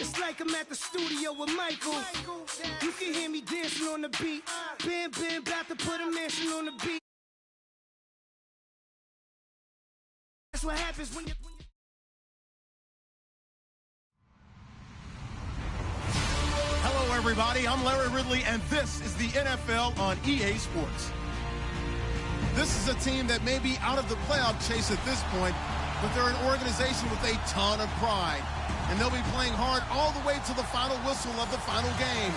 It's like I'm at the studio with Michael. You can hear me dancing on the beat. Bam, bam, about to put a mansion on the beat. That's what happens when you... Hello, everybody. I'm Larry Ridley, and this is the NFL on EA Sports. This is a team that may be out of the playoff chase at this point, but they're an organization with a ton of pride. And they'll be playing hard all the way to the final whistle of the final game,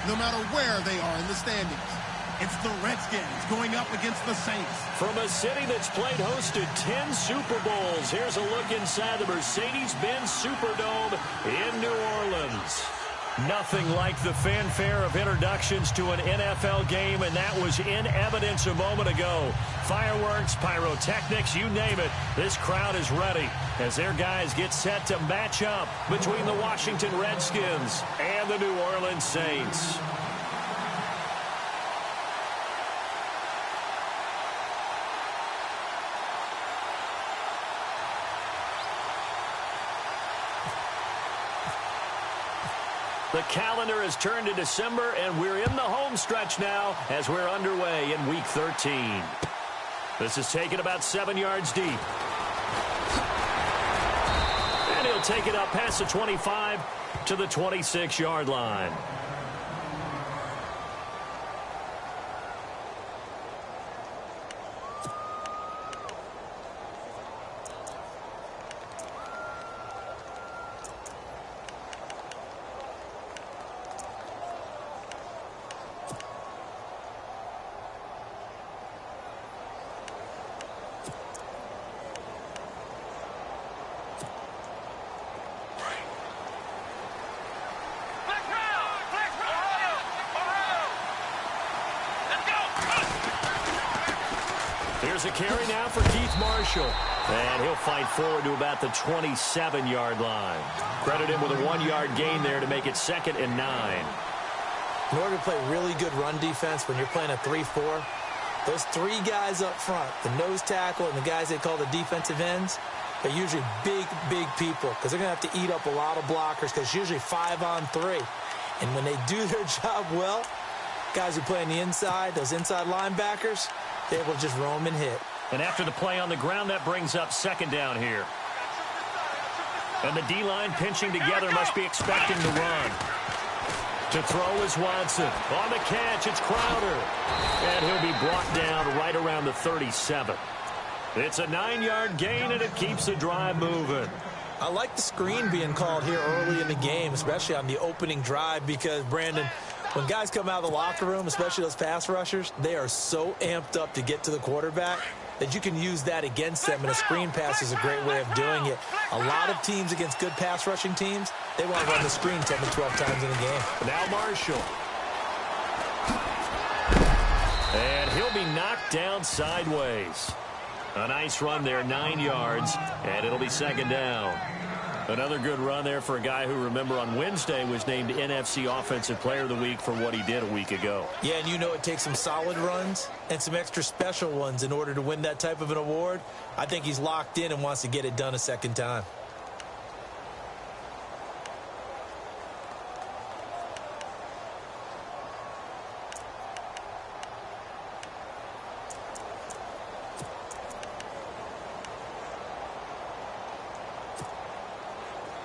no matter where they are in the standings. It's the Redskins going up against the Saints. From a city that's played host to 10 Super Bowls, here's a look inside the Mercedes-Benz Superdome in New Orleans. Nothing like the fanfare of introductions to an NFL game, and that was in evidence a moment ago. Fireworks, pyrotechnics, you name it. This crowd is ready as their guys get set to match up between the Washington Redskins and the New Orleans Saints. The calendar has turned to December, and we're in the home stretch now as we're underway in Week 13. This is taken about 7 yards deep. And he'll take it up past the 25 to the 26-yard line. Here's a carry now for Keith Marshall. And he'll fight forward to about the 27-yard line. Credit him with a 1-yard gain there to make it 2nd and 9. In order to play really good run defense when you're playing a 3-4, those three guys up front, the nose tackle and the guys they call the defensive ends, they're usually big, big people because they're going to have to eat up a lot of blockers because it's usually 5-on-3. And when they do their job well, guys who play on the inside, those inside linebackers, they're able to just roam and hit. And after the play on the ground, that brings up 2nd down here. And the D-line pinching together must be expecting the run. To throw is Watson. On the catch, it's Crowder. And he'll be brought down right around the 37. It's a 9-yard gain, and it keeps the drive moving. I like the screen being called here early in the game, especially on the opening drive, because, Brandon, when guys come out of the locker room, especially those pass rushers, they are so amped up to get to the quarterback that you can use that against them, and a screen pass is a great way of doing it. A lot of teams against good pass rushing teams, they want to run the screen 10 to 12 times in a game. Now Marshall. And he'll be knocked down sideways. A nice run there, 9 yards, and it'll be 2nd down. Another good run there for a guy who, remember, on Wednesday was named NFC Offensive Player of the Week for what he did a week ago. Yeah, and you know it takes some solid runs and some extra special ones in order to win that type of an award. I think he's locked in and wants to get it done a second time.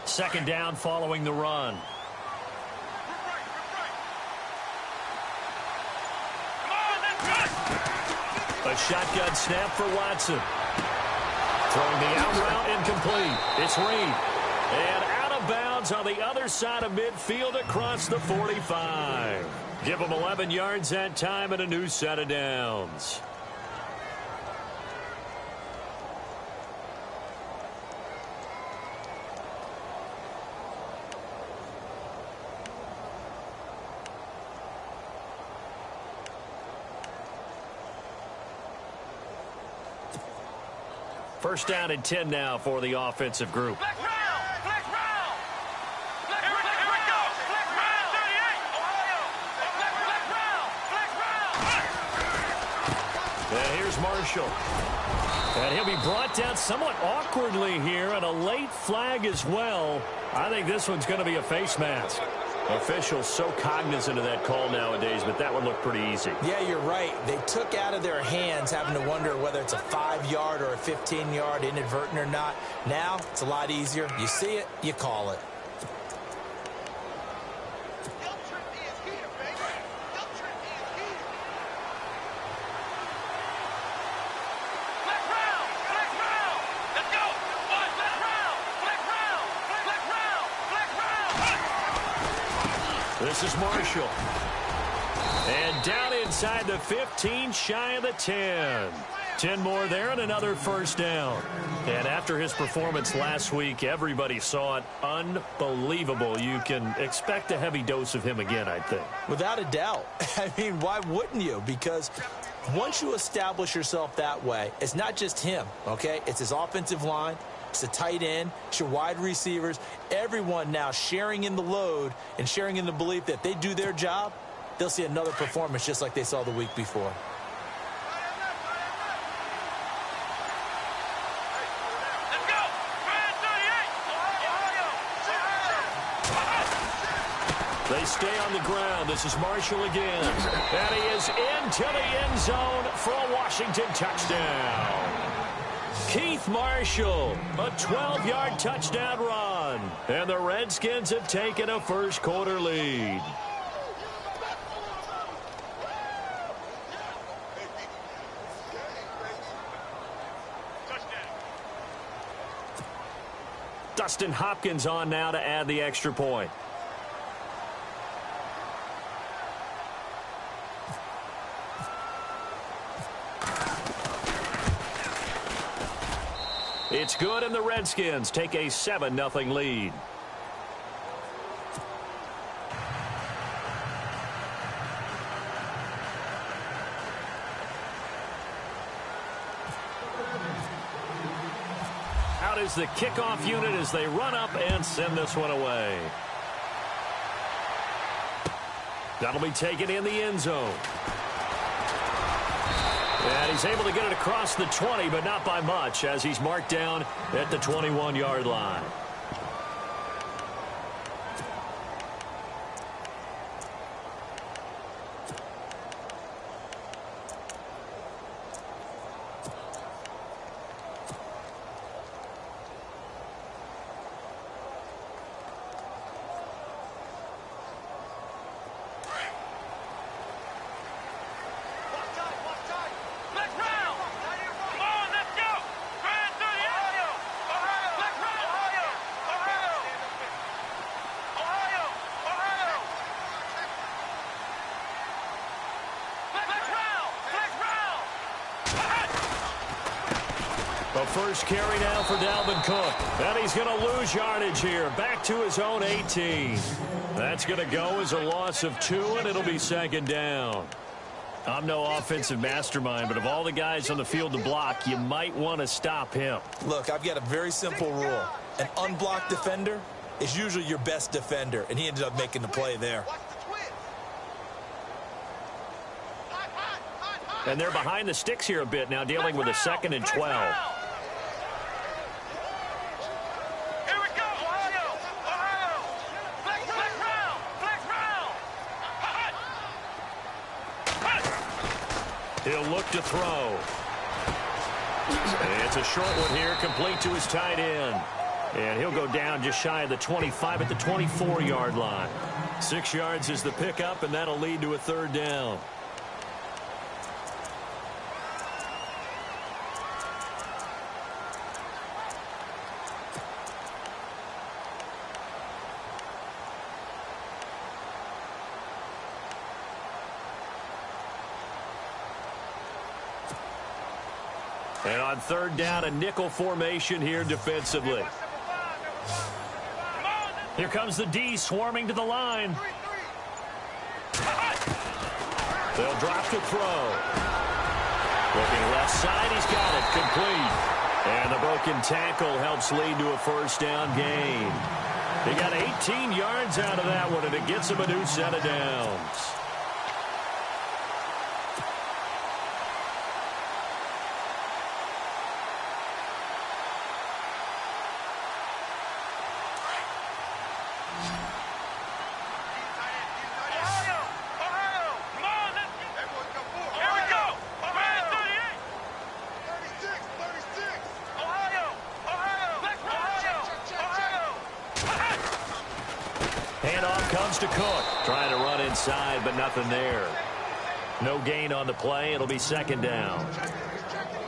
Second down following the run. A shotgun snap for Watson. Throwing the out route incomplete. It's Reed. And out of bounds on the other side of midfield across the 45. Give him 11 yards that time and a new set of downs. First down and 10 now for the offensive group. Flex round! Flex round! Here we go! Flex round! 38! Ohio! Flex round! Flex round! And Here's Marshall. And he'll be brought down somewhat awkwardly here, and a late flag as well. I think this one's going to be a face mask. Officials so cognizant of that call nowadays, but that one looked pretty easy. Yeah, you're right. They took out of their hands having to wonder whether it's a 5-yard or a 15-yard inadvertent or not. Now, it's a lot easier. You see it, you call it. This is Marshall. And down inside the 15, shy of the 10. 10 more there and another first down. And after his performance last week, everybody saw it. Unbelievable. You can expect a heavy dose of him again, I think. Without a doubt. I mean, why wouldn't you? Because once you establish yourself that way, it's not just him, okay? It's his offensive line. It's the tight end. It's your wide receivers. Everyone now sharing in the load and sharing in the belief that they do their job, they'll see another performance just like they saw the week before. Let's go! Grand 38! They stay on the ground. This is Marshall again. And he is into the end zone for a Washington touchdown. Keith Marshall, a 12-yard touchdown run. And the Redskins have taken a first-quarter lead. Dustin Hopkins on now to add the extra point. It's good, and the Redskins take a 7-0 lead. Out is the kickoff unit as they run up and send this one away. That'll be taken in the end zone. And he's able to get it across the 20, but not by much, as he's marked down at the 21-yard line. A first carry now for Dalvin Cook. And he's going to lose yardage here. Back to his own 18. That's going to go as a loss of 2, and it'll be second down. I'm no offensive mastermind, but of all the guys on the field to block, you might want to stop him. Look, I've got a very simple rule. An unblocked defender is usually your best defender, and he ended up making the play there. And they're behind the sticks here a bit now, dealing with a 2nd and 12. He'll look to throw. It's a short one here, complete to his tight end. And he'll go down just shy of the 25 at the 24-yard line. 6 yards is the pickup, and that'll lead to a third down. And on third down, a nickel formation here defensively. Here comes the D swarming to the line. They'll drop to throw. Looking left side, he's got it complete. And the broken tackle helps lead to a first down gain. He got 18 yards out of that one, and it gets him a new set of downs. Handoff comes to Cook. Trying to run inside, but nothing there. No gain on the play. It'll be second down.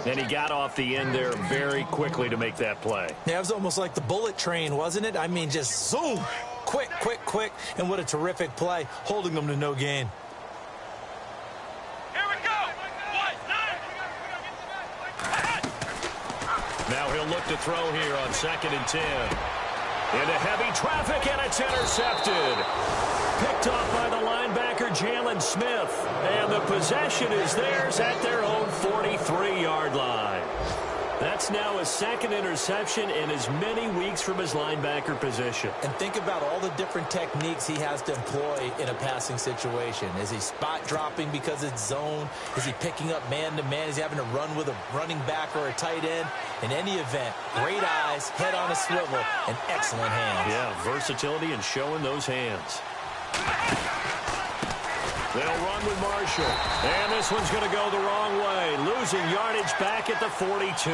And he got off the end there very quickly to make that play. Yeah, it was almost like the bullet train, wasn't it? I mean, just zoom. Quick, quick, quick. And what a terrific play, holding them to no gain. Here we go. Now he'll look to throw here on 2nd and 10. Into heavy traffic, and it's intercepted. Picked off by the linebacker, Jalen Smith. And the possession is theirs at their own 43-yard line. That's now his 2nd interception in as many weeks from his linebacker position. And think about all the different techniques he has to employ in a passing situation. Is he spot dropping because it's zone? Is he picking up man-to-man? Is he having to run with a running back or a tight end? In any event, great eyes, head on a swivel, and excellent hands. Yeah, versatility and showing those hands. They'll run with Marshall. And this one's going to go the wrong way. Losing yardage back at the 42.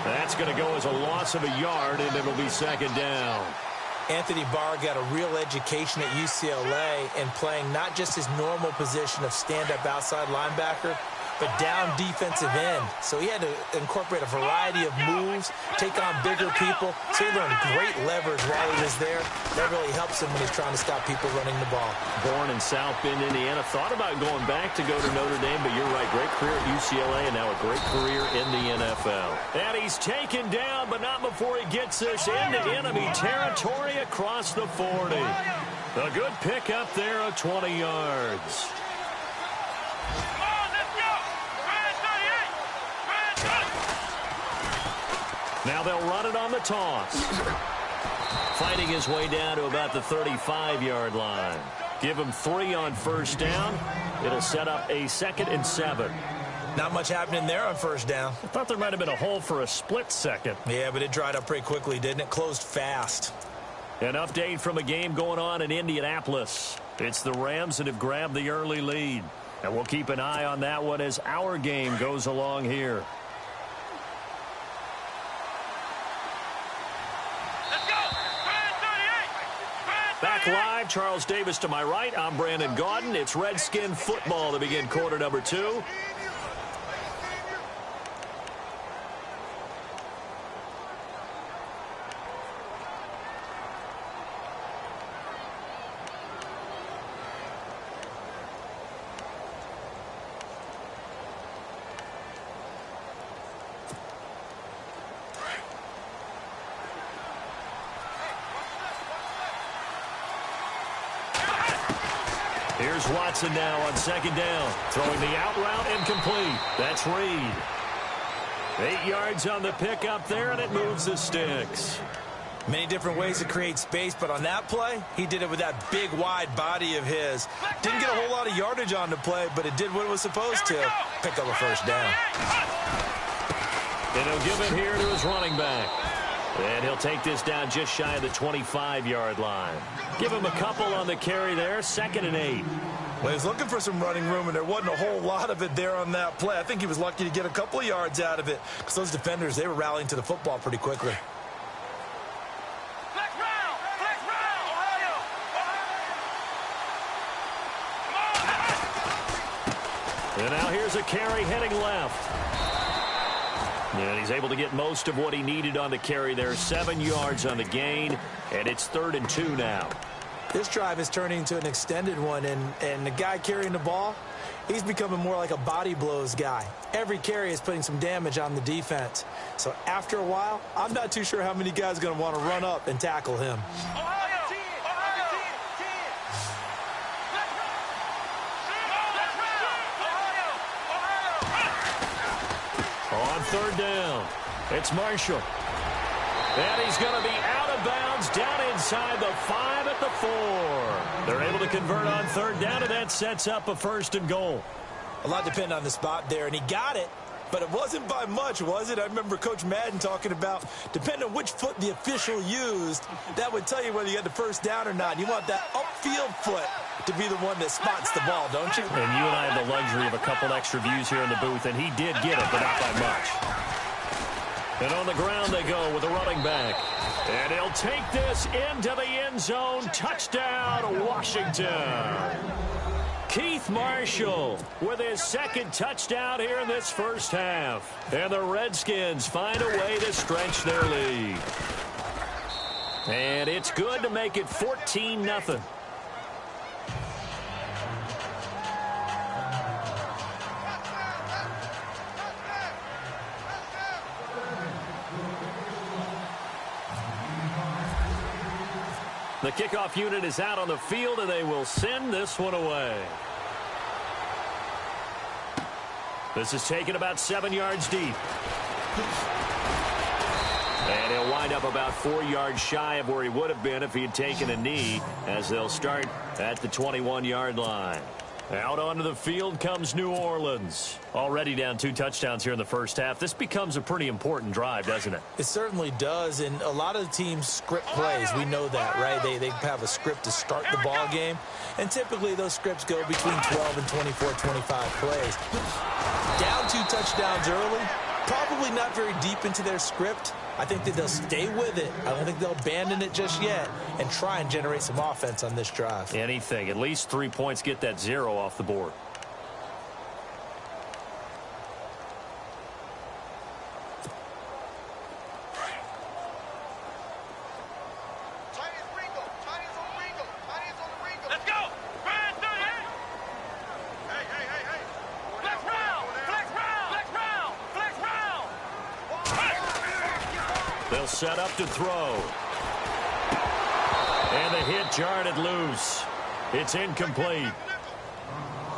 That's going to go as a loss of a yard, and it'll be second down. Anthony Barr got a real education at UCLA in playing not just his normal position of stand-up outside linebacker, but down defensive end. So he had to incorporate a variety of moves, take on bigger people. So he learned great leverage while he was there. That really helps him when he's trying to stop people running the ball. Born in South Bend, Indiana. Thought about going back to go to Notre Dame, but you're right. Great career at UCLA and now a great career in the NFL. And he's taken down, but not before he gets us into enemy territory across the 40. A good pick up there of 20 yards. Now they'll run it on the toss. Fighting his way down to about the 35-yard line. Give him 3 on first down. It'll set up a 2nd and 7. Not much happening there on first down. I thought there might have been a hole for a split second. Yeah, but it dried up pretty quickly, didn't it? Closed fast. An update from a game going on in Indianapolis. It's the Rams that have grabbed the early lead. And we'll keep an eye on that one as our game goes along here. Back live, Charles Davis to my right. I'm Brandon Gaudin. It's Redskin football to begin quarter number 2. Here's Watson now on 2nd down. Throwing the out route incomplete. That's Reed. 8 yards on the pickup there, and it moves the sticks. Many different ways to create space, but on that play, he did it with that big, wide body of his. Didn't get a whole lot of yardage on the play, but it did what it was supposed to. Pick up a first down. And he'll give it here to his running back. And he'll take this down just shy of the 25-yard line. Give him a couple on the carry there, 2nd and 8. Well, he was looking for some running room, and there wasn't a whole lot of it there on that play. I think he was lucky to get a couple of yards out of it because those defenders, they were rallying to the football pretty quickly. And now here's a carry heading left. And he's able to get most of what he needed on the carry there. 7 yards on the gain, and it's 3rd and 2 now. This drive is turning into an extended one, and the guy carrying the ball, he's becoming more like a body blows guy. Every carry is putting some damage on the defense. So after a while, I'm not too sure how many guys are going to want to run up and tackle him. On 3rd down, it's Marshall. And he's going to be out of bounds down inside the 5 at the 4. They're able to convert on 3rd down, and that sets up a 1st and goal. A lot depends on the spot there, and he got it, But it wasn't by much, was it? I remember Coach Madden talking about, depending on which foot the official used, that would tell you whether you had the first down or not. You want that upfield foot to be the one that spots the ball, don't you? And you and I have the luxury of a couple extra views here in the booth, and he did get it, but not by much. And on the ground they go with the running back. And he'll take this into the end zone. Touchdown, Washington. Keith Marshall with his second touchdown here in this first half. And the Redskins find a way to stretch their lead. And it's good to make it 14-0. The kickoff unit is out on the field, and they will send this one away. This is taken about 7 yards deep. And he'll wind up about 4 yards shy of where he would have been if he had taken a knee, as they'll start at the 21-yard line. Out onto the field comes New Orleans. Already down 2 touchdowns here in the first half. This becomes a pretty important drive, doesn't it? It certainly does, and a lot of the teams script plays. We know that, right? They have a script to start the ball game, and typically those scripts go between 12 and 24, 25 plays. Down 2 touchdowns early, probably not very deep into their script. I think that they'll stay with it. I don't think they'll abandon it just yet and try and generate some offense on this drive. Anything. At least 3 points, get that 0 off the board. Let's go. Flex round. They'll set up to throw. And the hit jarred it loose. It's incomplete.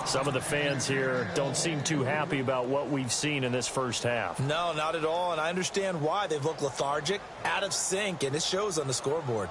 Some of the fans here don't seem too happy about what we've seen in this first half. No, not at all, and I understand why. They've looked lethargic, out of sync, and it shows on the scoreboard.